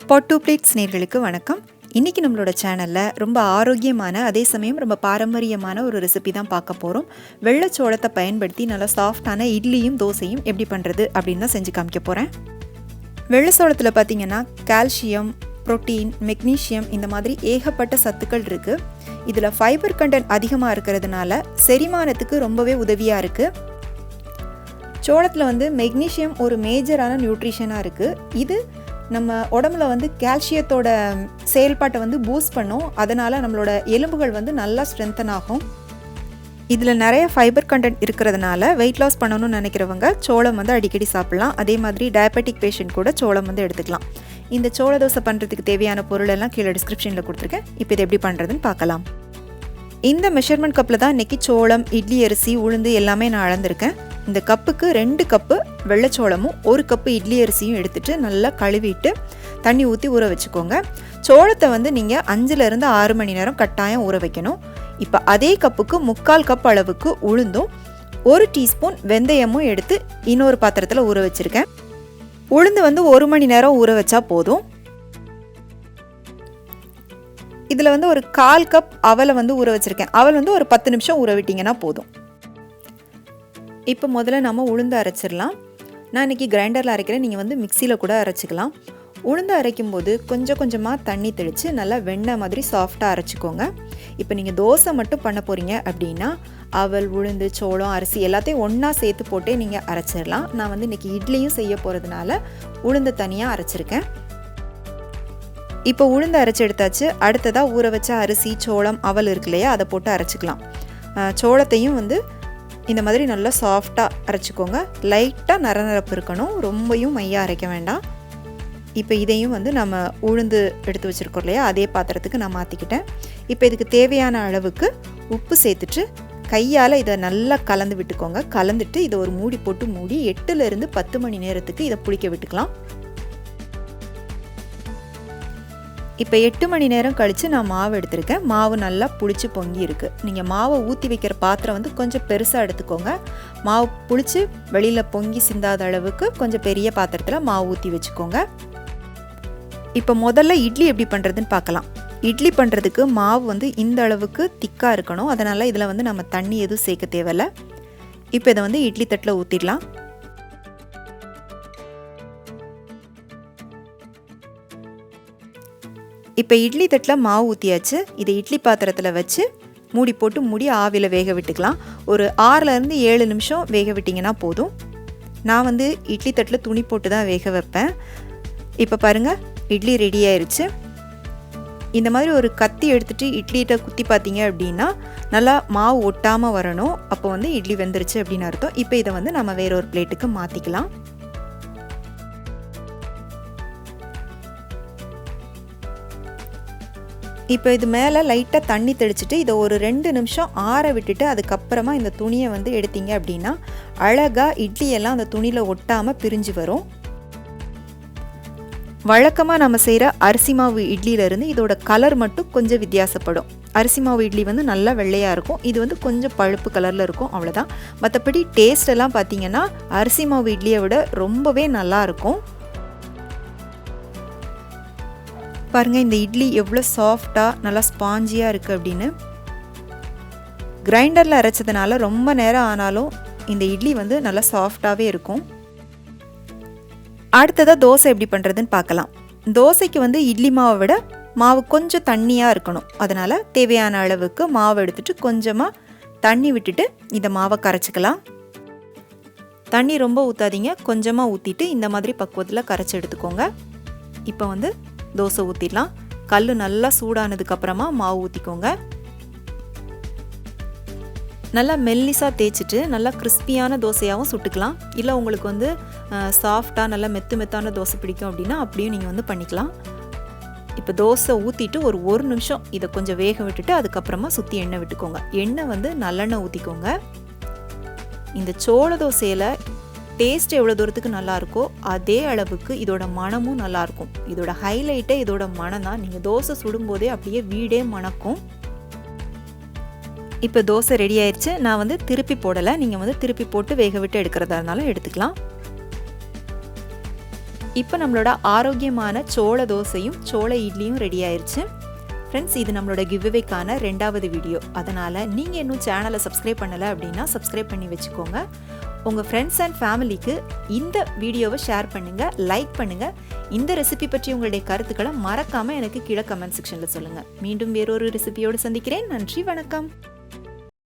பாட் two plates நேயர்களுக்கு வணக்கம். இன்றைக்கி நம்மளோட சேனலில் ரொம்ப ஆரோக்கியமான அதே சமயம் ரொம்ப பாரம்பரியமான ஒரு ரெசிபி தான் பார்க்க போகிறோம். வெள்ளைச்சோளத்தை பயன்படுத்தி நல்லா சாஃப்டான இட்லியும் தோசையும் எப்படி பண்ணுறது அப்படின்னு தான் செஞ்சு காமிக்க போகிறேன். வெள்ளைச்சோளத்தில் பார்த்திங்கன்னா கால்சியம், புரோட்டீன், மெக்னீஷியம் இந்த மாதிரி ஏகப்பட்ட சத்துக்கள் இருக்குது. இதில் ஃபைபர் கண்டென்ட் அதிகமாக இருக்கிறதுனால செரிமானத்துக்கு ரொம்பவே உதவியாக இருக்குது. சோளத்தில் மெக்னீஷியம் ஒரு மேஜரான நியூட்ரிஷனாக இருக்குது. இது நம்ம உடம்புல கால்சியத்தோட செயல்பாட்டை பூஸ்ட் பண்ணும். அதனால் நம்மளோட எலும்புகள் நல்லா ஸ்ட்ரென்தன் ஆகும். இதில் நிறைய ஃபைபர் கண்டென்ட் இருக்கிறதுனால வெயிட் லாஸ் பண்ணணும்னு நினைக்கிறவங்க சோளம் அடிக்கடி சாப்பிட்லாம். அதே மாதிரி டயபெட்டிக் பேஷண்ட் கூட சோளம் எடுத்துக்கலாம். இந்த சோள தோசை பண்ணுறதுக்கு தேவையான பொருள் எல்லாம் கீழே டிஸ்கிரிப்ஷனில் கொடுத்துருக்கேன். இப்போ இது எப்படி பண்ணுறதுன்னு பார்க்கலாம். இந்த மெஷர்மெண்ட் கப்பில் தான் இன்றைக்கி சோளம், இட்லி அரிசி, உளுந்து எல்லாமே நான் அளந்திருக்கேன். இந்த கப்புக்கு 2 கப்பு வெள்ளைச்சோளமும் 1 கப்பு இட்லி அரிசியும் எடுத்துகிட்டு நல்லா கழுவிட்டு தண்ணி ஊற்றி ஊற வச்சுக்கோங்க. சோளத்தை நீங்கள் 5லேருந்து 6 மணி நேரம் கட்டாயம் ஊற வைக்கணும். இப்போ அதே கப்புக்கு 3/4 கப் அளவுக்கு உளுந்தும் 1 டீஸ்பூன் வெந்தயமும் எடுத்து இன்னொரு பாத்திரத்தில் ஊற வச்சுருக்கேன். உளுந்து 1 மணி நேரம் ஊற வச்சா போதும். இதில் ஒரு 1/4 கப் அவலை ஊற வச்சுருக்கேன். அவல் ஒரு 10 நிமிஷம் ஊற விட்டிங்கன்னா போதும். இப்போ முதல்ல நம்ம உளுந்து அரைச்சிடலாம். நான் இன்றைக்கி கிரைண்டரில் அரைக்கிறேன். நீங்கள் மிக்சியில் கூட அரைச்சிக்கலாம். உளுந்து அரைக்கும் போது கொஞ்சம் கொஞ்சமாக தண்ணி தெளித்து நல்லா வெண்ணெய் மாதிரி சாஃப்டாக அரைச்சிக்கோங்க. இப்போ நீங்கள் தோசை மட்டும் பண்ண போகிறீங்க அப்படின்னா அவல், உளுந்து, சோளம், அரிசி எல்லாத்தையும் ஒன்றா சேர்த்து போட்டே நீங்கள் அரைச்சிடலாம். நான் இன்றைக்கி இட்லியும் செய்ய போகிறதுனால உளுந்து தனியாக அரைச்சிருக்கேன். இப்போ உளுந்து அரைச்சி எடுத்தாச்சு. அடுத்ததாக ஊற வச்ச அரிசி, சோளம், அவல் இருக்கு இல்லையா, அதை போட்டு அரைச்சிக்கலாம். சோளத்தையும் இந்த மாதிரி நல்லா சாஃப்டாக அரைச்சிக்கோங்க. லைட்டாக நரநரப்பு இருக்கணும், ரொம்பவும் மையாக அரைக்க வேண்டாம். இப்போ இதையும் நம்ம உளுந்து எடுத்து வச்சுருக்கோம் இல்லையா, அதே பாத்திரத்துக்கு நான் மாற்றிக்கிட்டேன். இப்போ இதுக்கு தேவையான அளவுக்கு உப்பு சேர்த்துட்டு கையால் இதை நல்லா கலந்து விட்டுக்கோங்க. கலந்துட்டு இதை ஒரு மூடி போட்டு மூடி 8லேருந்து 10 மணி நேரத்துக்கு இதை புளிக்க விட்டுக்கலாம். இப்போ 8 மணி நேரம் கழித்து நான் மாவு எடுத்திருக்கேன். மாவு நல்லா புளிச்சு பொங்கி இருக்குது. நீங்கள் மாவை ஊற்றி வைக்கிற பாத்திரம் கொஞ்சம் பெருசாக எடுத்துக்கோங்க. மாவு புளிச்சு வெளியில் பொங்கி சிந்தாத அளவுக்கு கொஞ்சம் பெரிய பாத்திரத்தில் மாவு ஊற்றி வச்சுக்கோங்க. இப்போ முதல்ல இட்லி எப்படி பண்ணுறதுன்னு பார்க்கலாம். இட்லி பண்ணுறதுக்கு மாவு இந்த அளவுக்கு திக்காக இருக்கணும். அதனால் இதில் நம்ம தண்ணி எதுவும் சேர்க்க தேவையில்லை. இப்போ இதை இட்லி தட்டில் ஊற்றிடலாம். இப்போ இட்லி தட்டில் மாவு ஊற்றியாச்சு. இதை இட்லி பாத்திரத்தில் வச்சு மூடி போட்டு மூடி ஆவியில் வேக விட்டுக்கலாம். ஒரு 6லேருந்து 7 நிமிஷம் வேக விட்டிங்கன்னா போதும். நான் இட்லி தட்டில் துணி போட்டு தான் வேக வைப்பேன். இப்போ பாருங்கள், இட்லி ரெடி ஆயிடுச்சு. இந்த மாதிரி ஒரு கத்தி எடுத்துகிட்டு இட்லிகிட்ட குத்தி பார்த்தீங்க அப்படின்னா நல்லா மாவு ஒட்டாமல் வரணும். அப்போ இட்லி வெந்துருச்சு அப்படின்னு அர்த்தம். இப்போ இதை நம்ம வேற ஒரு பிளேட்டுக்கு மாற்றிக்கலாம். இப்போ இது மேலே லைட்டாக தண்ணி தெளிச்சுட்டு இதை ஒரு 2 நிமிஷம் ஆற விட்டுட்டு அதுக்கப்புறமா இந்த துணியை எடுத்தீங்க அப்படின்னா அழகாக இட்லியெல்லாம் அந்த துணியில் ஒட்டாமல் பிரிஞ்சு வரும். வழக்கமாக நம்ம செய்கிற அரிசி மாவு இட்லியிலேருந்து இதோட கலர் மட்டும் கொஞ்சம் வித்தியாசப்படும். அரிசி மாவு இட்லி நல்லா வெள்ளையாக இருக்கும். இது கொஞ்சம் பழுப்பு கலரில் இருக்கும், அவ்வளோதான். மற்றபடி டேஸ்ட் எல்லாம் பார்த்தீங்கன்னா அரிசி மாவு இட்லியை விட ரொம்பவே நல்லாயிருக்கும். பாருங்கள், இந்த இட்லி எவ்வளோ சாஃப்டாக நல்லா ஸ்பாஞ்சியாக இருக்குது அப்படின்னு. கிரைண்டரில் அரைச்சதுனால ரொம்ப நேரம் ஆனாலும் இந்த இட்லி நல்லா சாஃப்டாகவே இருக்கும். அடுத்ததாக தோசை எப்படி பண்ணுறதுன்னு பார்க்கலாம். தோசைக்கு இட்லி மாவை விட மாவு கொஞ்சம் தண்ணியாக இருக்கணும். அதனால் தேவையான அளவுக்கு மாவு எடுத்துகிட்டு கொஞ்சமாக தண்ணி விட்டுட்டு இந்த மாவை கரைச்சிக்கலாம். தண்ணி ரொம்ப ஊற்றாதீங்க, கொஞ்சமாக ஊற்றிட்டு இந்த மாதிரி பக்குவத்தில் கரைச்சி எடுத்துக்கோங்க. இப்போ தோசை ஊற்றிடலாம். கல் நல்லா சூடானதுக்கப்புறமா மாவு ஊற்றிக்கோங்க. நல்லா மெல்லிசாக தேய்ச்சிட்டு நல்லா கிறிஸ்பியான தோசையாகவும் சுட்டுக்கலாம். இல்லை உங்களுக்கு சாஃப்டாக நல்லா மெத்தான தோசை பிடிக்கும் அப்படின்னா அப்படியும் நீங்கள் பண்ணிக்கலாம். இப்போ தோசை ஊற்றிட்டு ஒரு 1 நிமிஷம் இதை கொஞ்சம் வேக விட்டுட்டு அதுக்கப்புறமா சுற்றி எண்ணெய் விட்டுக்கோங்க. எண்ணெய் நல்லெண்ணெய் ஊற்றிக்கோங்க. இந்த சோள தோசையில் டேஸ்ட் எவ்வளோ தூரத்துக்கு நல்லாயிருக்கோ அதே அளவுக்கு இதோட மணமும் நல்லாயிருக்கும். இதோட ஹைலைட்டே இதோட மனம் தான். நீங்கள் தோசை சுடும்போதே அப்படியே வீடே மணக்கும். இப்போ தோசை ரெடி ஆயிடுச்சு. நான் திருப்பி போடலை. நீங்கள் திருப்பி போட்டு வேக விட்டு எடுக்கிறதா இருந்தாலும் எடுத்துக்கலாம். இப்போ நம்மளோட ஆரோக்கியமான சோள தோசையும் சோள இட்லியும் ரெடி ஆயிடுச்சு. ஃப்ரெண்ட்ஸ், இது நம்மளோட கிவ்அவேக்கான 2வது வீடியோ. அதனால் நீங்கள் இன்னும் சேனலை சப்ஸ்கிரைப் பண்ணலை அப்படின்னா சப்ஸ்கிரைப் பண்ணி வச்சுக்கோங்க. உங்கள் ஃப்ரெண்ட்ஸ் அண்ட் ஃபேமிலிக்கு இந்த வீடியோவை ஷேர் பண்ணுங்கள், லைக் பண்ணுங்கள். இந்த ரெசிபி பற்றி உங்களுடைய கருத்துக்களை மறக்காமல் எனக்கு கீழே கமெண்ட் செக்ஷனில் சொல்லுங்கள். மீண்டும் வேறொரு ரெசிபியோடு சந்திக்கிறேன். நன்றி, வணக்கம்.